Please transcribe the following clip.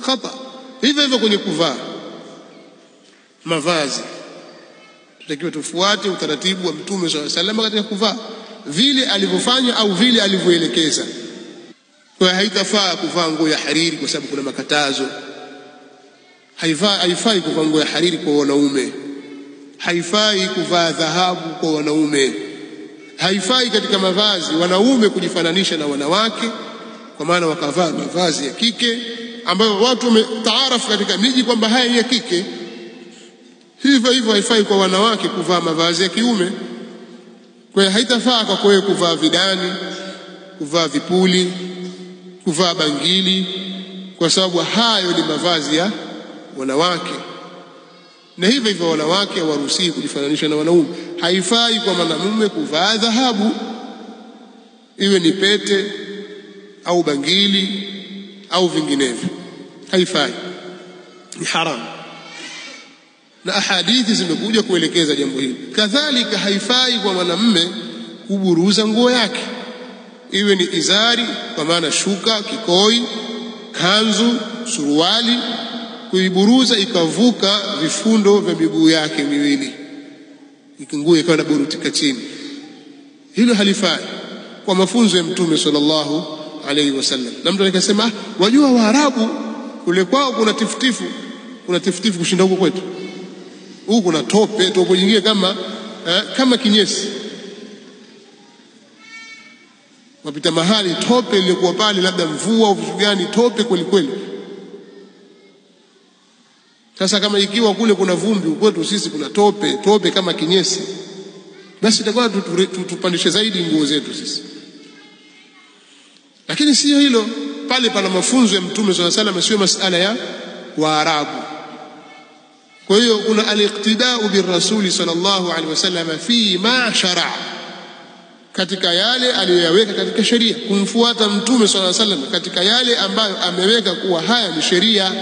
khata. Hivyo hivyo kwenye kuvaa mavazi, tutakiwa tufuate utaratibu wa Mtume sallallahu alaihi wasallam katika kuvaa vile alivyofanya au vile alivyoelekeza. Kwa haitafaa kuvaa nguo ya hariri kwa sababu kuna makatazo. Haifai kuvaa nguo ya hariri kwa wanaume, haifai kuvaa dhahabu kwa wanaume, haifai katika mavazi wanaume kujifananisha na wanawake, kwa maana wakavaa mavazi ya kike ambayo watu wametaarafu katika miji kwamba haya ya kike. Hivyo hivyo haifai kwa wanawake kuvaa mavazi ya kiume. Kwa hiyo haitafaa kwa wewe kuvaa vidani, kuvaa vipuli, kuvaa bangili, kwa sababu hayo ni mavazi ya wanawake. Na hivyo hivyo wanawake hawaruhusiwi kujifananisha na wanaume. Haifai kwa mwanamume kuvaa dhahabu, iwe ni pete au bangili au vinginevyo, haifai, ni haramu. Na ahadithi zimekuja kuelekeza jambo hili. Kadhalika haifai kwa mwanamume kuburuza nguo yake, iwe ni izari kwa maana shuka, kikoi, kanzu, suruali, kuiburuza ikavuka vifundo vya miguu yake miwili, nguo ikawa inaburutika chini. Hilo halifai kwa mafunzo ya Mtume sallallahu alaihi wasallam. Na mtu akasema, wajua Waarabu kule kwao kuna tifutifu kushinda huko kwetu. Huko kuna tope nyingine kama kinyesi. Wapita mahali tope lilikuwa pale, labda mvua au vitu gani, tope kweli kweli. Sasa kama ikiwa kule kuna vumbi, kwetu sisi kuna tope kama kinyesi, basi itakuwa tupandishe zaidi nguo zetu sisi. Lakini sio hilo, pale pana mafunzo ya Mtume sallallahu alaihi wasallam, sio masala ya Waarabu. Kwa hiyo kuna al-iqtida'u bir-rasuli sallallahu alaihi wasallam fi ma shara'a, katika yale aliyoyaweka katika sheria, kumfuata Mtume sallallahu alaihi wasallam katika yale ambayo ameweka kuwa haya ni sheria.